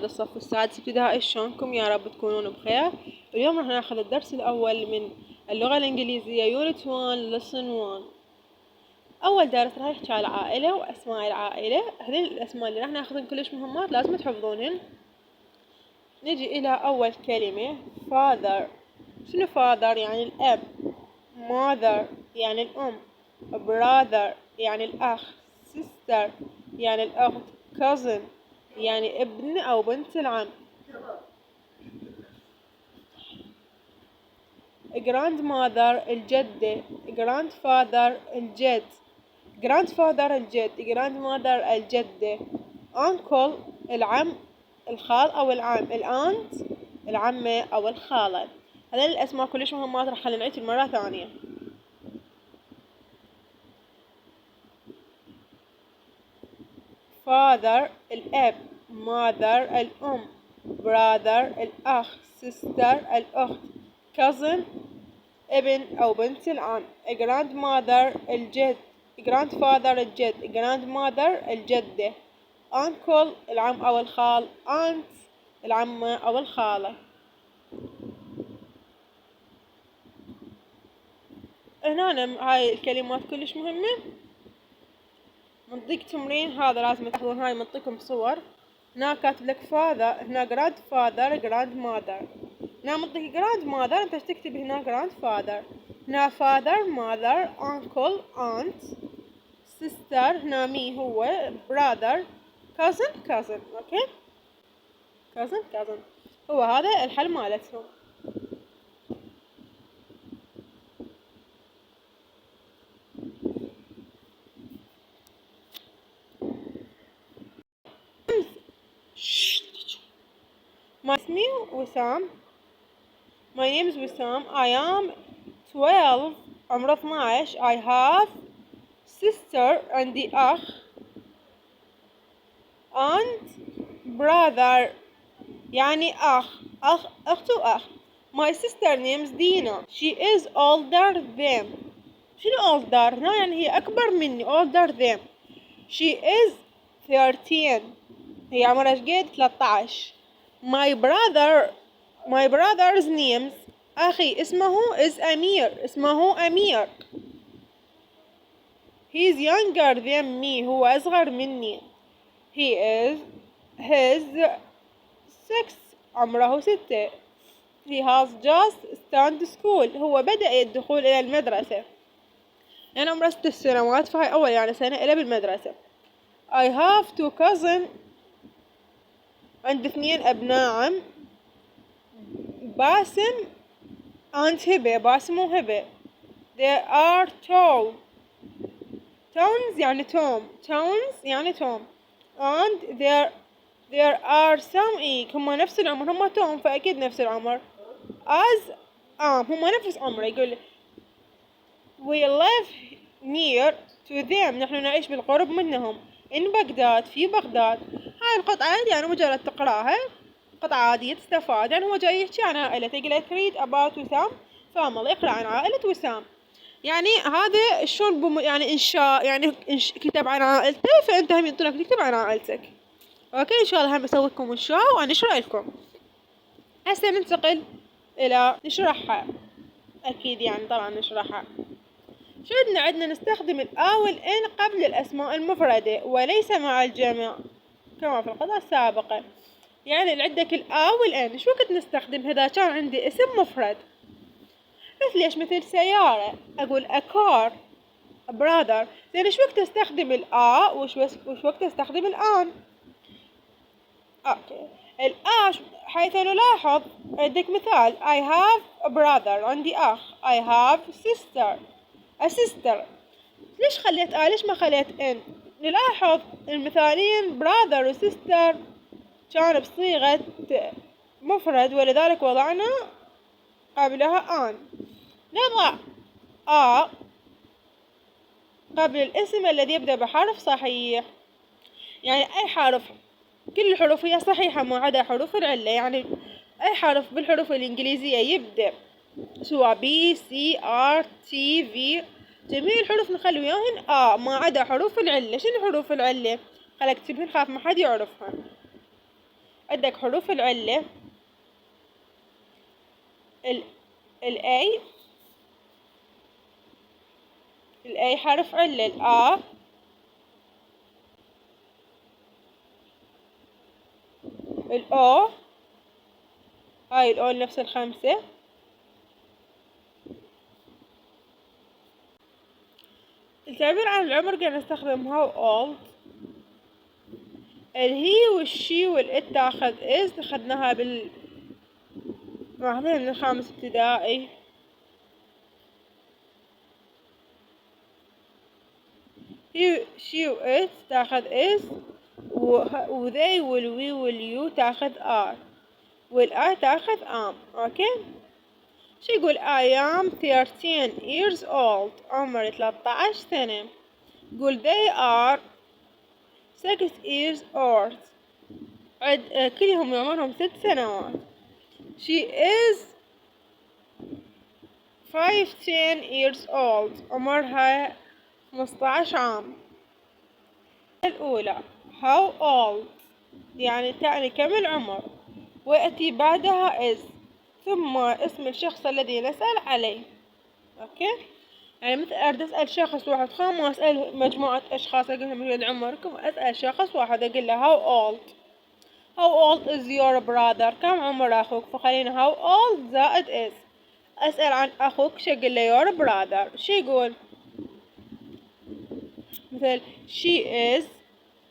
الصف السادس ابتدائي. شلونكم؟ يا رب تكونون بخير. اليوم راح ناخذ الدرس الأول من اللغة الإنجليزية يونت 1 لسن 1. أول درس راح يحكي على العائلة وأسماء العائلة. هذين الأسماء اللي راح ناخذن كلش مهمات، لازم تحفظونهن. نجي إلى أول كلمة father. شنو father؟ يعني الأب. mother يعني الأم. brother يعني الأخ. sister يعني الأخت. cousin يعني ابن أو بنت العم. grandmother الجدة. grandfather الجد. grandfather الجد. grandmother الجدة. uncle العم الخال أو العم. الأنت العمة أو الخالة. هذين الأسماء كلش مهمات، راح نعيد مرة ثانية. father الأب. mother الأم. brother الأخ. sister الأخت. cousin ابن أو بنت العم. grandmother الجد. grandfather الجد. grandmother الجدة. uncle العم أو الخال. aunt العمة أو الخالة. هنا هاي الكلمات كلش مهمة. منطيك تمرين، هذا لازم تاخذون. هاي منطيكم صور. هنا كاتب لك father، هنا grandfather grandmother. هنا منطيك grandmother، انت تكتب هنا grandfather. هنا father mother uncle aunt sister، هنا مي هو brother cousin. اوكي cousin هو هذا الحل مالتهم. اسمي وسام. My name is وسام. I am 12. عمره 12. I have sister عندي أخ and brother يعني أخت وأخ. My sister name's Dina. She is older than. شنو older؟ هنا يعني هي أكبر مني. older than. She is 13. هي عمرها قد 13. My brother's name's أخي اسمه أمير. He's younger than me. هو أصغر مني. His 6. عمره 6. He has just started school. هو بدأ الدخول إلى المدرسة. يعني عمره 6 سنوات، فهي أول يعني سنة إلى بالمدرسة. I have 2 cousins. عندي 2 أبناء عم. باسم and هبة. باسم وهبة. They are tall. Towns يعني توم. And there are some هم نفس العمر. هم توم فأكيد نفس العمر. هم نفس عمره. يقول we live near to them. نحن نعيش بالقرب منهم. in بغداد في بغداد. هاي القطعة يعني مجرد تقراها قطعة عادية تستفاد. يعني هو جاي يحكي عن عائلته. يقول لك read about وسام family. اقرأ عن عائلة وسام. يعني هذا شلون يعني إنشاء، يعني كتب عن عائلته، فأنت هم يعطونك تكتب عن عائلتك. أوكي إن شاء الله هم بسوي لكم إنشاء وأنشره لكم. هسه ننتقل إلى نشرحها. أكيد يعني طبعا نشرحها. شو عندنا نستخدم الآ والإن قبل الأسماء المفردة وليس مع الجمع كما في القطعة السابقة. يعني اللي عندك الآ والإن شو وقت نستخدم؟ إذا كان عندي اسم مفرد مثل سيارة أقول a car a brother. زين شو وقت استخدم الآ وش وقت استخدم الآن؟ أوكي الآ حيث نلاحظ عندك مثال I have a brother. عندي أخ. I have a sister. ليش خليت ليش ما خليت إن؟ نلاحظ المثالين brother و sister كان بصيغة مفرد، ولذلك وضعنا قبلها آن. نضع قبل الاسم الذي يبدأ بحرف صحيح. يعني أي حرف، كل الحروف هي صحيحة ما عدا حروف العلة. يعني أي حرف بالحروف الإنجليزية يبدأ سواء B C R T V، جميع الحروف نخلي وياهن ما عدا حروف العلة. شنو حروف العلة؟ خل أكتبهن خاف ما حد يعرفها. عندك حروف العلة ال A حرف علة، ال O هاي ال O نفس الخمسة، التعبير عن العمر قاعد نستخدم how old. الهي والشي والإت تاخذ is، أخذناها ماخذينها من الخامس ابتدائي. هي شي وإت تاخذ is، وذي والوي واليو تاخذ are، والآي تاخذ am. أوكي، شو يقول I am 13 years old، عمري 13 سنة. يقول they are 6 years old، كلهم عمرهم 6 سنوات. she is 15 years old، عمرها 15 عام. الأولى how old يعني تعني كم العمر، ويأتي بعدها is، ثم اسم الشخص الذي نسأل عليه. أوكي، يعني مثل أريد أسأل شخص واحد، ما أسأل مجموعة أشخاص أقول لهم شو عمركم، أسأل شخص واحد أقول له how old. how old is your brother، كم عمر أخوك، فخلينا how old زائد is. أسأل عن أخوك شو أقول له your brother، شو يقول مثل she is،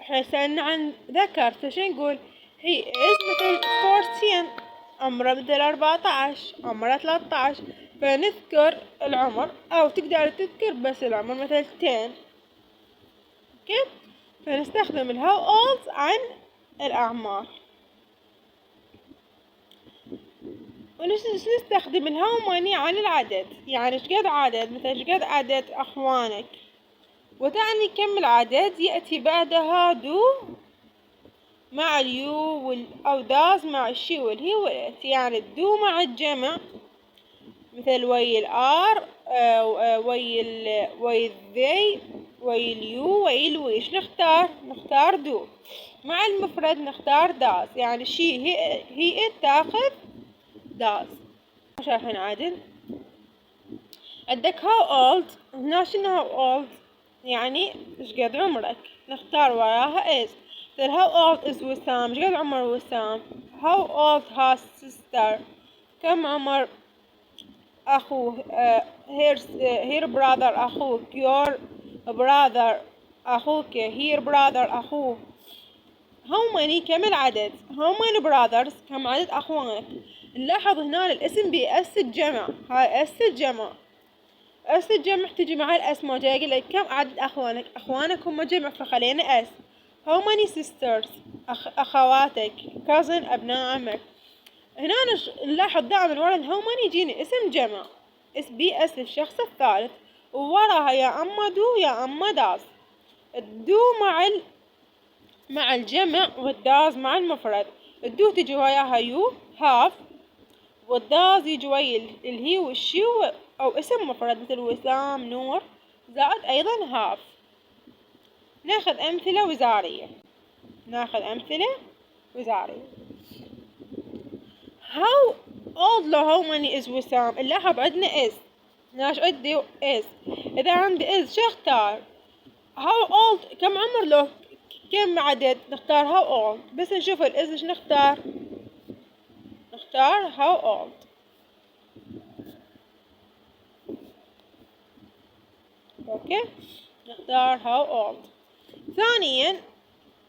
احنا سألنا عن ذكر فشو نقول he is مثل 14، عمره مثل 14، عمره 13، فنذكر العمر أو تقدر تذكر بس العمر مثل 10. كيف؟ فنستخدم ال how old عن الأعمار. ونستخدم ال how many عن العدد، يعني ايش قد عدد، مثل ايش قد عدد أخوانك. وتعني كم العدد، يأتي بعدها do مع اليو أو does مع الشي والهي والإت. يعني الدو مع الجمع مثل وي الآر وي الذي وي اليو وي الويش، نختار دو. مع المفرد نختار داز، يعني شي هي إت تاخذ داز. شرحنا عادل. عندك how old، هنا شنو how old يعني ايش قد عمرك، نختار وراها is. مثل how old is وسام، ايش قد عمر وسام. how old her sister، كم عمر أخوه. her brother أخوك، your brother أخوك، her brother أخوه. how many كم العدد، how many brothers كم عدد أخوانك. نلاحظ هنا الاسم بأس الجمع، هاي أس الجمع. أس الجمع تجي مع الأسماء، جاي يقول لك كم عدد أخوانك، أخوانك هم جمع فخلينا أس. how many sisters أخواتك، cousin أبناء عمك. هنا نلاحظ دائما ورا how many يجيني اسم جمع، بأس للشخص الثالث، ووراها يا أما دو يا أما داز. الدو مع الجمع، والداز مع المفرد. الدو تجي وياها يو هاف، والداز يجي ويا الهي والشي أو اسم مفرد مثل وسام نور، زائد أيضا هاف. ناخذ أمثلة وزارية. how old له how many is وسام، نلاحظ عندنا is، ناش عندي is. إذا عندي is شو اختار، how old كم عمر له، كم عدد، نختار how old. بس نشوف ال is نختار how old. اوكي، نختار how old. ثانيا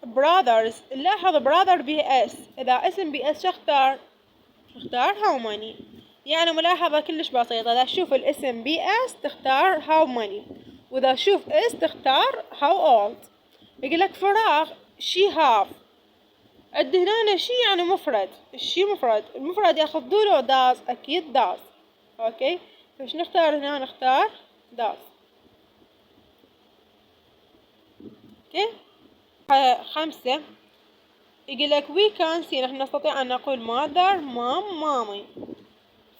brothers، نلاحظ brother به اس، إذا اسم بأس شو اختار how many. يعني ملاحظة كلش بسيطة، إذا تشوف الاسم بأس تختار how many، وإذا تشوف اس تختار how old. يقولك فراغ she have، عد هنا شي يعني مفرد، الشي مفرد، المفرد ياخذ دو لو داز، أكيد داز. أوكي، فش نختار هنا، نختار داز. اوكي، 5 يقولك we can see، نحن نستطيع أن نقول mother mom mommy،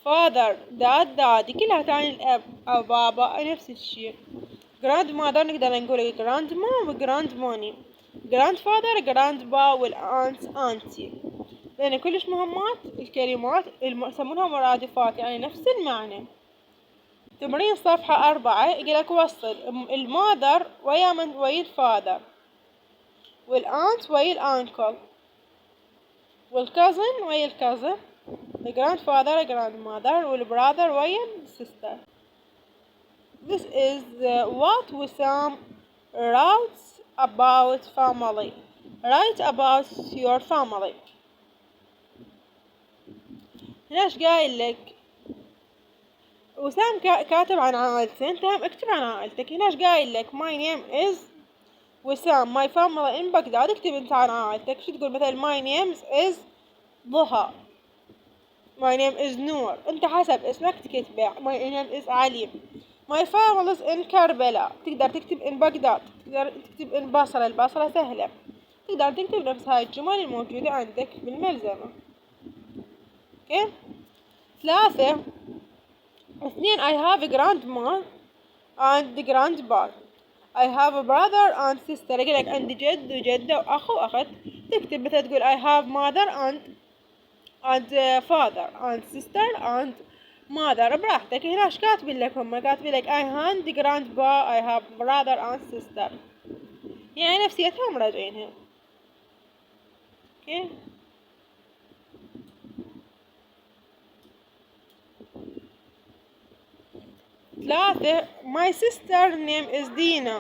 father dad daddy، كلها تعني الأب أو بابا نفس الشيء. grandmother نقدر نقول grandma و grandmommy، grandfather grandpa والaunt auntie. لأن كلش مهمات الكلمات يسمونها مرادفات، يعني نفس المعنى. تمرين صفحة 4 يقولك وصل المادر ويا الفادر، والأنت ويا الأنكل، والكازن ويا الكازن، الجراند فادر جراند مادر، والبراذر ويا السيستر. This is what Wissam writes about family. Write about your family. هناش قايل لك وسام كاتب عن عائلته، انت هم اكتب عن عائلتك. هناش قايل لك my name is وسام my family in بغداد، اكتب انت عن عائلتك. شو تقول مثلا my name is ضحى، my name is نور، انت حسب اسمك تكتبه. my name is علي. my family is in كربلاء، تقدر تكتب in بغداد، تقدر تكتب in بصرة، البصرة سهلة. تقدر تكتب نفس هاي الجمل الموجودة عندك بالملزمة. اوكي. 3 2 I have a grandma and grandpa. I have a brother and sister. يقول لك عندي جد وجدة وأخ وأخت. تكتب مثلا تقول I have mother and father and sister and mother براحتك. هنا ايش كاتبين لك؟ هم كاتبين لك I have grandpa, I have brother and sister، يعني نفسيتهم راجعينها. اوكي. 3 My sister name is Dina.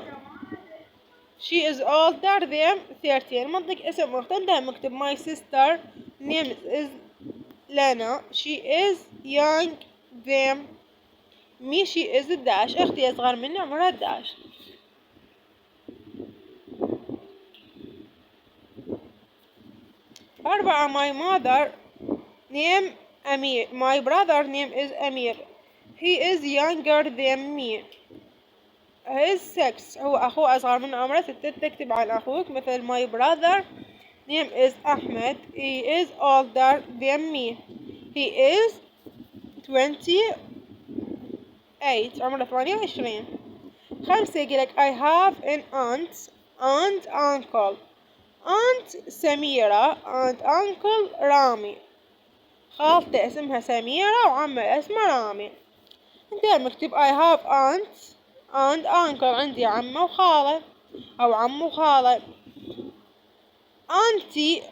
She is older than 13. منطق اسم أختها مكتوب my sister name is Lana. She is young than me. She is dash. أختي أصغر مني عمرها داش. 4 My mother name Amir. My brother name is Amir. He is younger than me. His 6. هو أخوه أصغر من عمره 6. تكتب عن أخوك مثل my brother name is Ahmed. He is older than me. He is 28. عمره 28. 5 يقولك I have an aunt and uncle. aunt سميرة and uncle رامي. خالته اسمها سميرة وعمه اسمه رامي. انت مكتب I have aunt and uncle. عندي عمه وخالة أو عم وخالة. أنتي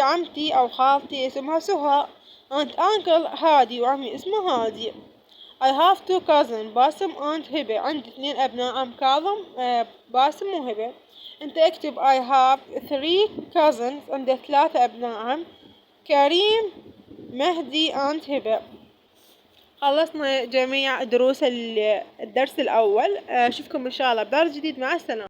عمتي أو خالتي اسمها سهى. and uncle هادي وعمي اسمه هادي. I have 2 cousins باسم and هبة. عندي 2 أبناء عم كاظم باسم وهبة. انت اكتب I have 3 cousins. عندي 3 أبناء عم كريم مهدي and هبة. خلصنا جميع دروس الدرس الأول. أشوفكم إن شاء الله بدرس جديد. مع السلامة.